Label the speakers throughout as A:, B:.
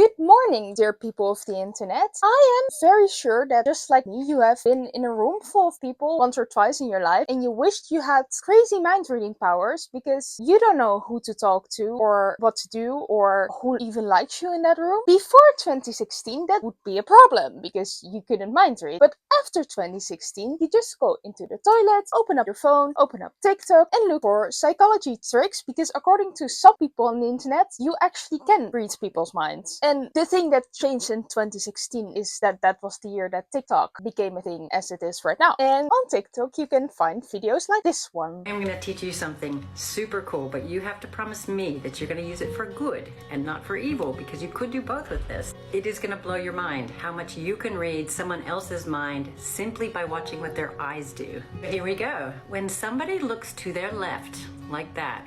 A: Good morning, dear people of the internet. I am very sure that just like me, you have been in a room full of people once or twice in your life and you wished you had crazy mind reading powers because you don't know who to talk to or what to do or who even likes you in that room. Before 2016, that would be a problem because you couldn't mind read. But after 2016, you just go into the toilet, open up your phone, open up TikTok and look for psychology tricks because according to some people on the internet, you actually can read people's minds. And the thing that changed in 2016 is that was the year that TikTok became a thing as it is right now. And on TikTok, you can find videos like this one.
B: I'm going to teach you something super cool, but you have to promise me that you're going to use it for good and not for evil, because you could do both with this. It is going to blow your mind how much you can read someone else's mind simply by watching what their eyes do. Here we go. When somebody looks to their left, like that,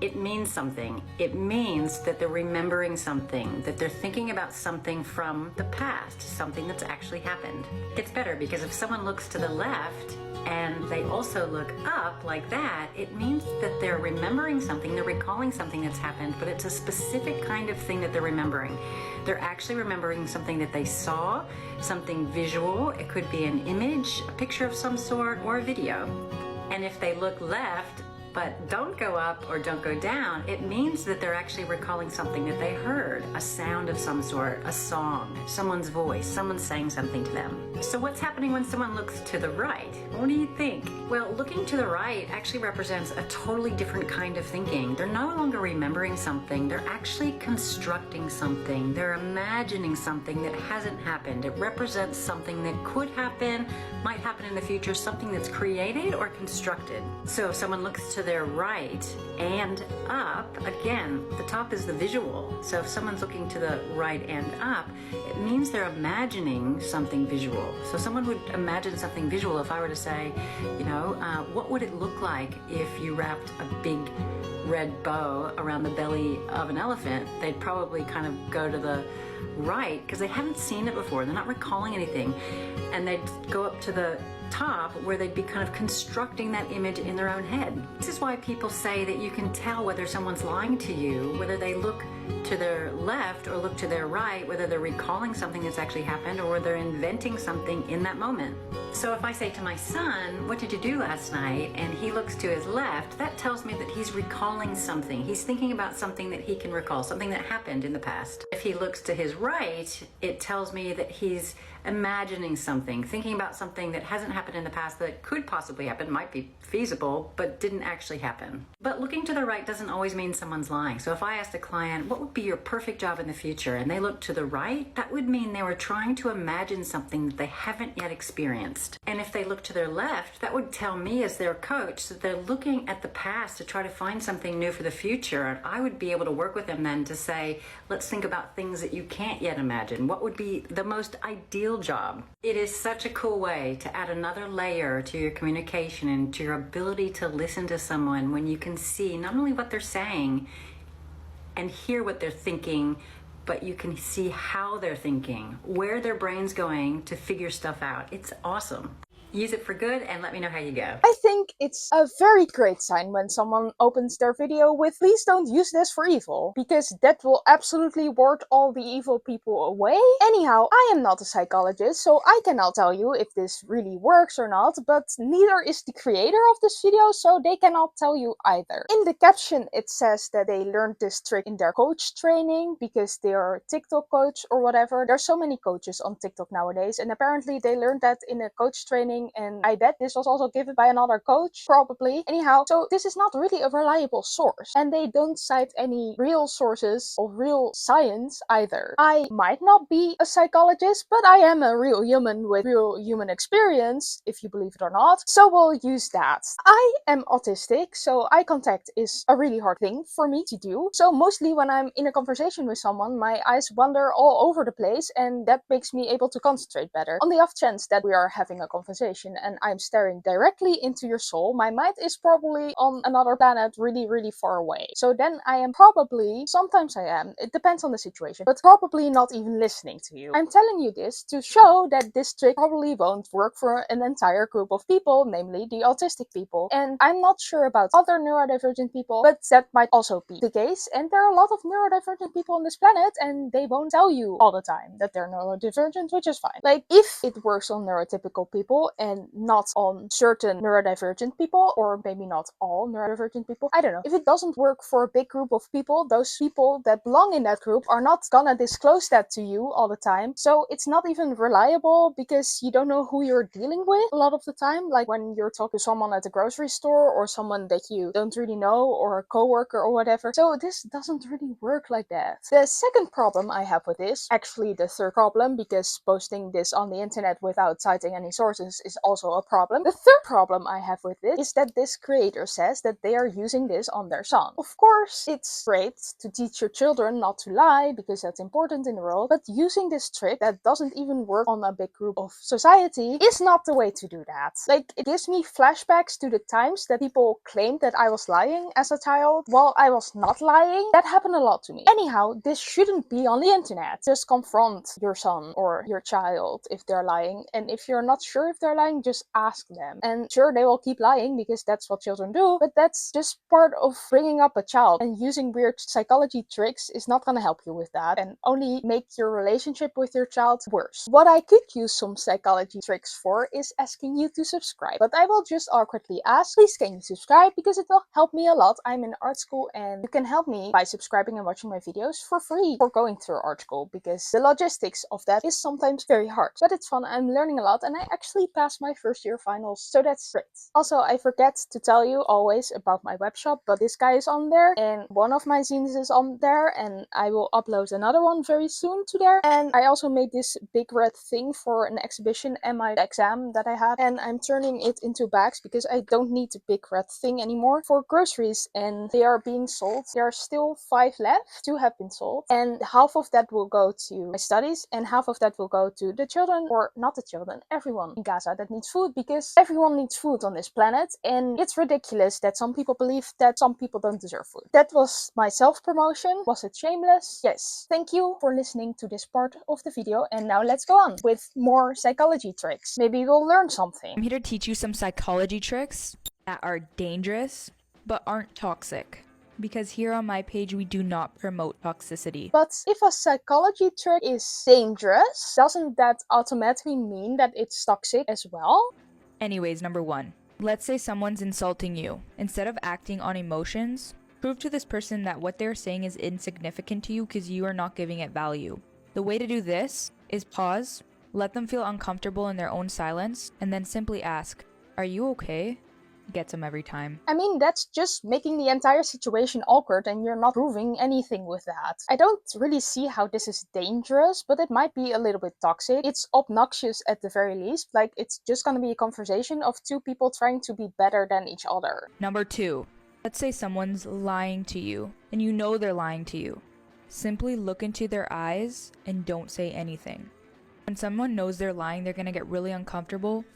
B: it means something. It means that they're remembering something, that they're thinking about something from the past, something that's actually happened. It gets better because if someone looks to the left and they also look up like that, it means that they're remembering something, they're recalling something that's happened, but it's a specific kind of thing that they're remembering. They're actually remembering something that they saw, something visual. It could be an image, a picture of some sort, or a video. And if they look left, but don't go up or don't go down, it means that they're actually recalling something that they heard, a sound of some sort, a song, someone's voice, someone saying something to them. So what's happening when someone looks to the right? What do you think? Well, looking to the right actually represents a totally different kind of thinking. They're no longer remembering something, they're actually constructing something. They're imagining something that hasn't happened. It represents something that could happen, might happen in the future, something that's created or constructed. So if someone looks to their right and up, again, the top is the visual. So if someone's looking to the right and up, it means they're imagining something visual. So someone would imagine something visual if I were to say, what would it look like if you wrapped a big red bow around the belly of an elephant? They'd probably kind of go to the right because they haven't seen it before. They're not recalling anything. And they'd go up to the top where they'd be kind of constructing that image in their own head. This is why people say that you can tell whether someone's lying to you, whether they look to their left or look to their right, whether they're recalling something that's actually happened or they're inventing something in that moment. So if I say to my son, "What did you do last night?" and he looks to his left, that tells me that he's recalling something. He's thinking about something that he can recall, something that happened in the past. If he looks to his right, it tells me that he's imagining something, thinking about something that hasn't happened in the past that could possibly happen, might be feasible, but didn't actually happen. But looking to the right doesn't always mean someone's lying. So if I asked a client, "What would be your perfect job in the future?" and they look to the right, that would mean they were trying to imagine something that they haven't yet experienced. And if they look to their left, that would tell me as their coach that they're looking at the past to try to find something new for the future. And I would be able to work with them then to say, let's think about things that you can't yet imagine. What would be the most ideal job? It is such a cool way to add another layer to your communication and to your ability to listen to someone when you can see not only what they're saying and hear what they're thinking, but you can see how they're thinking, where their brain's going to figure stuff out. It's awesome. Use it for good and let me know how you go.
A: I think it's a very great sign when someone opens their video with "Please don't use this for evil," because that will absolutely ward all the evil people away. Anyhow, I am not a psychologist, so I cannot tell you if this really works or not, but neither is the creator of this video, so they cannot tell you either. In the caption it says that they learned this trick in their coach training because they are a TikTok coach or whatever. There's so many coaches on TikTok nowadays, and apparently they learned that in a coach training, and I bet this was also given by another coach, probably. Anyhow, so this is not really a reliable source, and they don't cite any real sources of real science either. I might not be a psychologist, but I am a real human with real human experience, if you believe it or not, so we'll use that. I am autistic, so eye contact is a really hard thing for me to do, so mostly when I'm in a conversation with someone, my eyes wander all over the place, and that makes me able to concentrate better, on the off chance that we are having a conversation. conversation and I'm staring directly into your soul, my mind is probably on another planet really far away. So then I am probably, sometimes I am, it depends on the situation, but probably not even listening to you. I'm telling you this to show that this trick probably won't work for an entire group of people, namely the autistic people. And I'm not sure about other neurodivergent people, but that might also be the case. And there are a lot of neurodivergent people on this planet and they won't tell you all the time that they're neurodivergent, which is fine. Like, if it works on neurotypical people and not on certain neurodivergent people, or maybe not all neurodivergent people, I don't know. If it doesn't work for a big group of people, those people that belong in that group are not gonna disclose that to you all the time. So it's not even reliable because you don't know who you're dealing with a lot of the time. Like when you're talking to someone at the grocery store or someone that you don't really know or a coworker or whatever. So this doesn't really work like that. The second problem I have with this, actually the third problem, because posting this on the internet without citing any sources is also a problem. The third problem I have with this is that this creator says that they are using this on their son. Of course, it's great to teach your children not to lie because that's important in the world, but using this trick that doesn't even work on a big group of society is not the way to do that. Like, it gives me flashbacks to the times that people claimed that I was lying as a child while I was not lying. That happened a lot to me. Anyhow, this shouldn't be on the internet. Just confront your son or your child if they're lying, and if you're not sure if they're lying, just ask them. And sure, they will keep lying because that's what children do, but that's just part of bringing up a child, and using weird psychology tricks is not gonna help you with that and only make your relationship with your child worse. What I could use some psychology tricks for is asking you to subscribe, but I will just awkwardly ask, please can you subscribe, because it will help me a lot. I'm in art school and you can help me by subscribing and watching my videos for free for going through art school, because the logistics of that is sometimes very hard, but it's fun. I'm learning a lot and I actually passed my first year finals, so that's great. Also, I forget to tell you always about my web shop, but this guy is on there and one of my zines is on there, and I will upload another one very soon to there. And I also made this big red thing for an exhibition and my exam that I had, and I'm turning it into bags because I don't need the big red thing anymore for groceries, and they are being sold. There are still 5 left, 2 have been sold, and half of that will go to my studies and half of that will go to the children, or not the children, everyone in Gaza that needs food, because everyone needs food on this planet, and it's ridiculous that some people believe that some people don't deserve food. That was my self-promotion. Was it shameless? Yes. Thank you for listening to this part of the video, and now let's go on with more psychology tricks. Maybe we'll learn something.
C: I'm here to teach you some psychology tricks that are dangerous but aren't toxic, because here on my page we do not promote toxicity.
A: But if a psychology trick is dangerous, doesn't that automatically mean that it's toxic as well?
C: Anyways, number 1. Let's say someone's insulting you. Instead of acting on emotions, prove to this person that what they're saying is insignificant to you because you are not giving it value. The way to do this is pause, let them feel uncomfortable in their own silence, and then simply ask, "Are you okay?" Gets them every time.
A: I mean, that's just making the entire situation awkward and you're not proving anything with that. I don't really see how this is dangerous, but it might be a little bit toxic. It's obnoxious at the very least. Like, it's just gonna be a conversation of 2 people trying to be better than each other.
C: Number 2. Let's say someone's lying to you, and you know they're lying to you. Simply look into their eyes and don't say anything. When someone knows they're lying, they're gonna get really uncomfortable,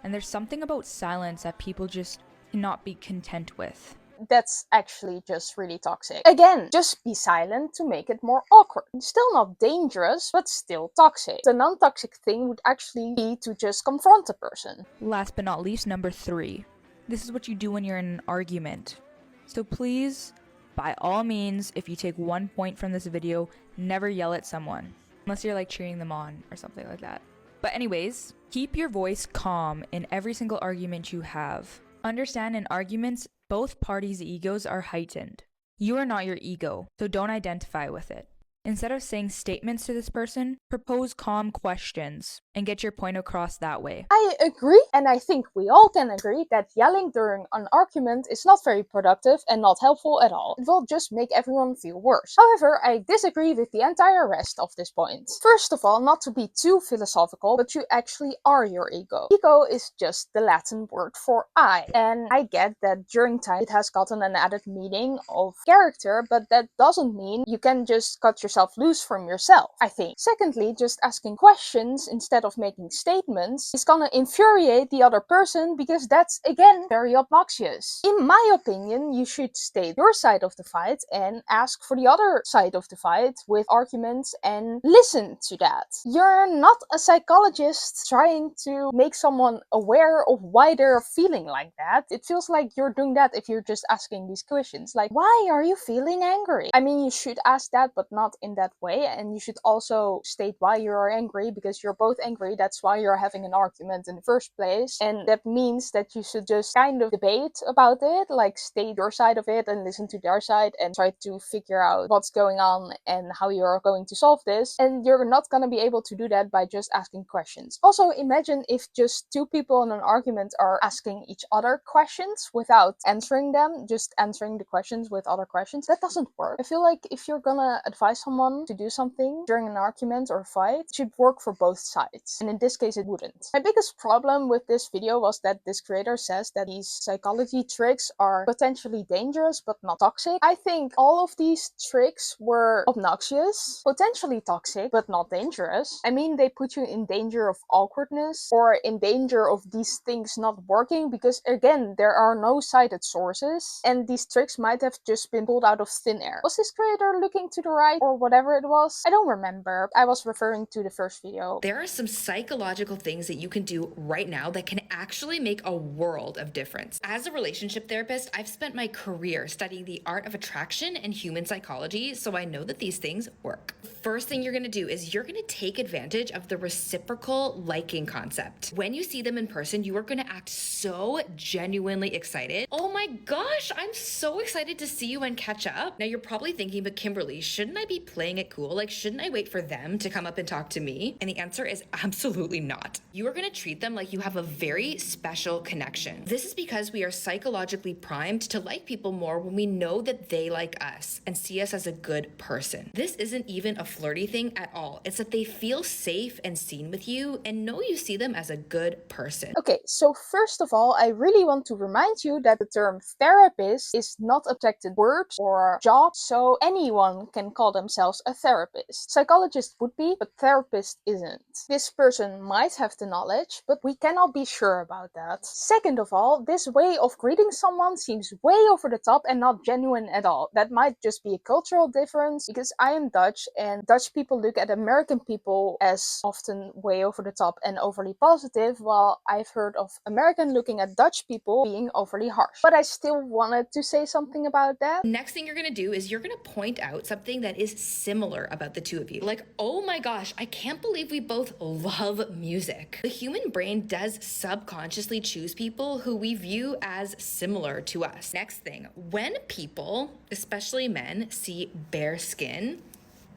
C: and there's something about silence that people just cannot be content with.
A: That's actually just really toxic. Again, just be silent to make it more awkward. Still not dangerous, but still toxic. The non-toxic thing would actually be to just confront the person.
C: Last but not least, number 3. This is what you do when you're in an argument. So please, by all means, if you take 1 point from this video, never yell at someone. Unless you're like cheering them on or something like that. But anyways, keep your voice calm in every single argument you have. Understand, in arguments, both parties' egos are heightened. You are not your ego, so don't identify with it. Instead of saying statements to this person, propose calm questions and get your point across that way.
A: I agree, and I think we all can agree that yelling during an argument is not very productive and not helpful at all. It will just make everyone feel worse. However, I disagree with the entire rest of this point. First of all, not to be too philosophical, but you actually are your ego. Ego is just the Latin word for I, and I get that during time it has gotten an added meaning of character, but that doesn't mean you can just cut yourself yourself loose from yourself, I think. Secondly, just asking questions instead of making statements is gonna infuriate the other person because that's, again, very obnoxious. In my opinion, you should state your side of the fight and ask for the other side of the fight with arguments and listen to that. You're not a psychologist trying to make someone aware of why they're feeling like that. It feels like you're doing that if you're just asking these questions. Like, why are you feeling angry? I mean, you should ask that, but not in that way. And you should also state why you're angry, because you're both angry. That's why you're having an argument in the first place. And that means that you should just kind of debate about it, like state your side of it and listen to their side and try to figure out what's going on and how you're going to solve this. And you're not going to be able to do that by just asking questions. Also, imagine if just two people in an argument are asking each other questions without answering them, just answering the questions with other questions. That doesn't work. I feel like if you're gonna advise someone to do something during an argument or fight, it should work for both sides. And in this case, it wouldn't. My biggest problem with this video was that this creator says that these psychology tricks are potentially dangerous but not toxic. I think all of these tricks were obnoxious, potentially toxic, but not dangerous. I mean, they put you in danger of awkwardness or in danger of these things not working because, again, there are no cited sources and these tricks might have just been pulled out of thin air. Was this creator looking to the right or whatever it was? I don't remember. I was referring to the first video.
D: There are some psychological things that you can do right now that can actually make a world of difference. As a relationship therapist, I've spent my career studying the art of attraction and human psychology, so I know that these things work. First thing you're gonna do is you're gonna take advantage of the reciprocal liking concept. When you see them in person, you are gonna act so genuinely excited. Oh my gosh, I'm so excited to see you and catch up. Now you're probably thinking, but Kimberly, shouldn't I be playing it cool? Like, shouldn't I wait for them to come up and talk to me? And the answer is absolutely not. You are gonna treat them like you have a very special connection. This is because we are psychologically primed to like people more when we know that they like us and see us as a good person. This isn't even a flirty thing at all. It's that they feel safe and seen with you and know you see them as a good person.
A: Okay, so first of all, I really want to remind you that the term therapist is not a protected word or job, so anyone can call themselves a therapist. Psychologist would be, but therapist isn't. This person might have the knowledge, but we cannot be sure about that. Second of all, this way of greeting someone seems way over the top and not genuine at all. That might just be a cultural difference because I am Dutch and Dutch people look at American people as often way over the top and overly positive, while I've heard of American looking at Dutch people being overly harsh. But I still wanted to say something about that.
D: Next thing you're gonna do is you're gonna point out something that is similar about the two of you. Like, oh my gosh, I can't believe we both love music. The human brain does subconsciously choose people who we view as similar to us. Next thing, when people, especially men, see bare skin,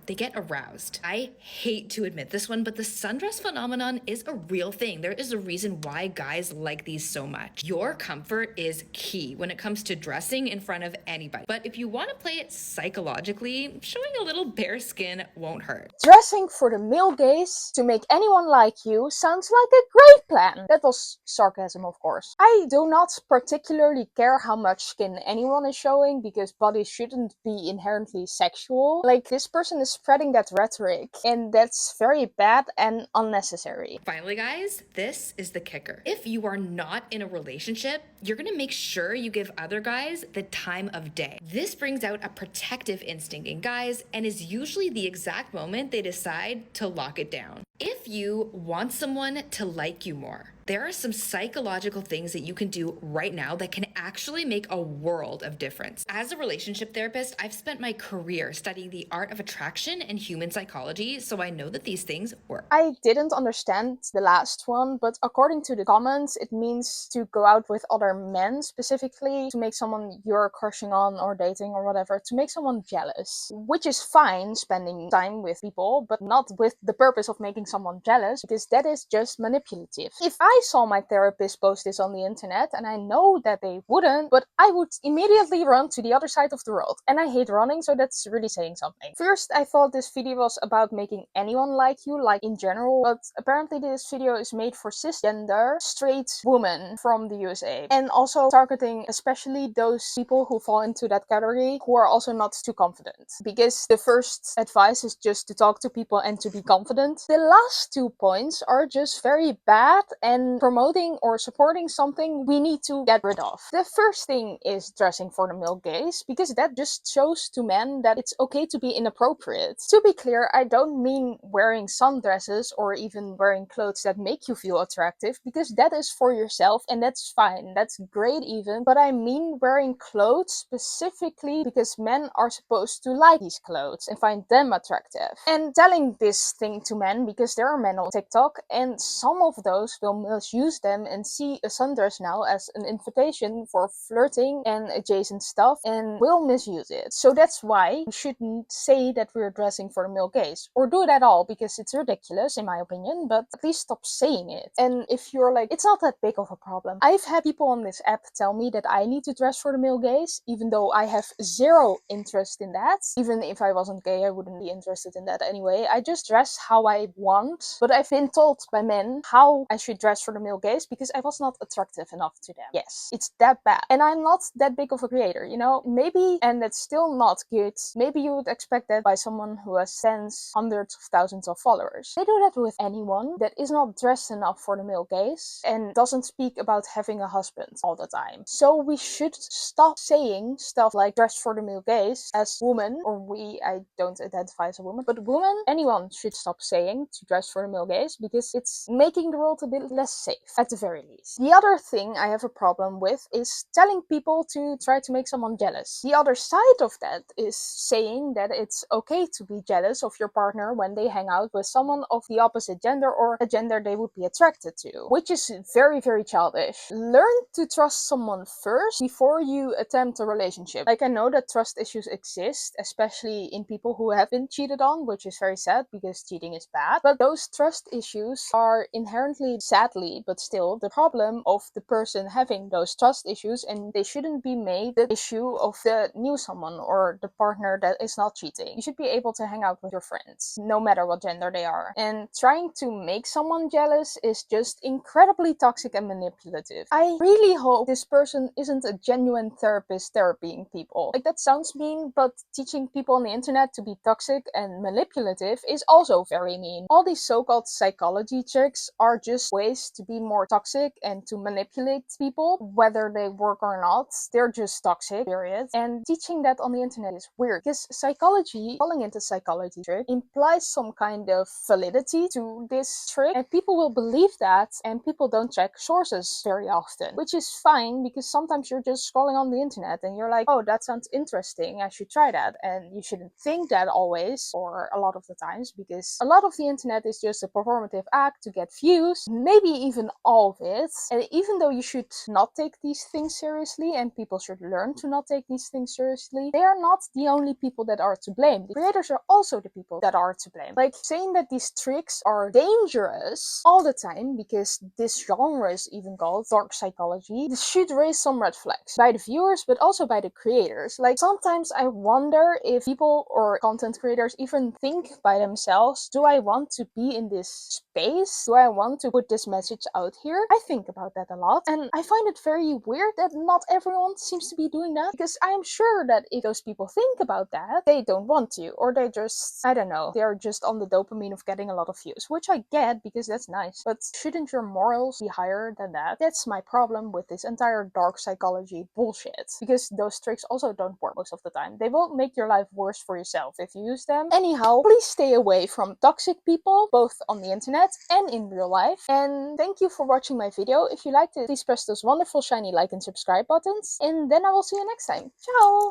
D: they get aroused. I hate to admit this one, but the sundress phenomenon is a real thing. There is a reason why guys like these so much. Your comfort is key when it comes to dressing in front of anybody. But if you want to play it psychologically, showing a little bare skin won't hurt.
A: Dressing for the male gaze to make anyone like you sounds like a great plan. That was sarcasm, of course. I do not particularly care how much skin anyone is showing because bodies shouldn't be inherently sexual. Like, this person is spreading that rhetoric, and that's very bad and unnecessary.
D: Finally, guys, this is the kicker. If you are not in a relationship, you're gonna make sure you give other guys the time of day. This brings out a protective instinct in guys and is usually the exact moment they decide to lock it down. If you want someone to like you more, there are some psychological things that you can do right now that can actually make a world of difference. As a relationship therapist, I've spent my career studying the art of attraction and human psychology, so I know that these things work.
A: I didn't understand the last one, but according to the comments, it means to go out with other men specifically, to make someone you're crushing on or dating or whatever, to make someone jealous. Which is fine, spending time with people, but not with the purpose of making someone jealous, because that is just manipulative. If I I saw my therapist post this on the internet, and I know that they wouldn't, but I would immediately run to the other side of the world. And I hate running, so that's really saying something. First, I thought this video was about making anyone like you, like in general, but apparently this video is made for cisgender, straight women from the USA. And also targeting especially those people who fall into that category who are also not too confident. Because the first advice is just to talk to people and to be confident. The last 2 points are just very bad and promoting or supporting something we need to get rid of. The first thing is dressing for the male gaze, because that just shows to men that it's okay to be inappropriate. To be clear, I don't mean wearing sundresses or even wearing clothes that make you feel attractive, because that is for yourself and that's fine, that's great even, but I mean wearing clothes specifically because men are supposed to like these clothes and find them attractive. And telling this thing to men, because there are men on TikTok and some of those will misuse them and see a sundress now as an invitation for flirting and adjacent stuff and will misuse it. So that's why we shouldn't say that we're dressing for the male gaze, or do it at all, because it's ridiculous in my opinion, but at least stop saying it. And if you're like, it's not that big of a problem. I've had people on this app tell me that I need to dress for the male gaze, even though I have zero interest in that. Even if I wasn't gay, I wouldn't be interested in that anyway. I just dress how I want, but I've been told by men how I should dress for the male gaze because I was not attractive enough to them. Yes, it's that bad. And I'm not that big of a creator, you know? Maybe, and that's still not good, maybe you would expect that by someone who has tens, hundreds of thousands of followers. They do that with anyone that is not dressed enough for the male gaze and doesn't speak about having a husband all the time. So we should stop saying stuff like dress for the male gaze as woman, or we, I don't identify as a woman, but woman, anyone should stop saying to dress for the male gaze because it's making the world a bit less safe, at the very least. The other thing I have a problem with is telling people to try to make someone jealous. The other side of that is saying that it's okay to be jealous of your partner when they hang out with someone of the opposite gender or a gender they would be attracted to, which is very, very childish. Learn to trust someone first before you attempt a relationship. Like, I know that trust issues exist, especially in people who have been cheated on, which is very sad because cheating is bad, but those trust issues are inherently, sadly, but still the problem of the person having those trust issues, and they shouldn't be made the issue of the new someone or the partner that is not cheating. You should be able to hang out with your friends, no matter what gender they are. And trying to make someone jealous is just incredibly toxic and manipulative. I really hope this person isn't a genuine therapist therapying people. Like, that sounds mean, but teaching people on the internet to be toxic and manipulative is also very mean. All these so-called psychology tricks are just ways to be more toxic and to manipulate people, whether they work or not. They're just toxic, period. And teaching that on the internet is weird, because psychology, calling it a psychology trick, implies some kind of validity to this trick, and people will believe that, and people don't check sources very often, which is fine, because sometimes you're just scrolling on the internet and you're like, oh, that sounds interesting, I should try that. And you shouldn't think that always, or a lot of the times, because a lot of the internet is just a performative act to get views, maybe even all of it. And even though you should not take these things seriously, and people should learn to not take these things seriously, they are not the only people that are to blame. The creators are also the people that are to blame. Like, saying that these tricks are dangerous all the time, because this genre is even called dark psychology, this should raise some red flags by the viewers, but also by the creators. Like, sometimes I wonder if people or content creators even think by themselves, do I want to be in this space? Do I want to put this message out here? I think about that a lot, and I find it very weird that not everyone seems to be doing that, because I'm sure that if those people think about that, they don't want to, or they just, I don't know, they're just on the dopamine of getting a lot of views, which I get because that's nice, but shouldn't your morals be higher than that? That's my problem with this entire dark psychology bullshit, because those tricks also don't work most of the time. They will make your life worse for yourself if you use them. Anyhow, please stay away from toxic people, both on the internet and in real life. And thank you for watching my video. If you liked it, please press those wonderful shiny like and subscribe buttons, and then I will see you next time. Ciao!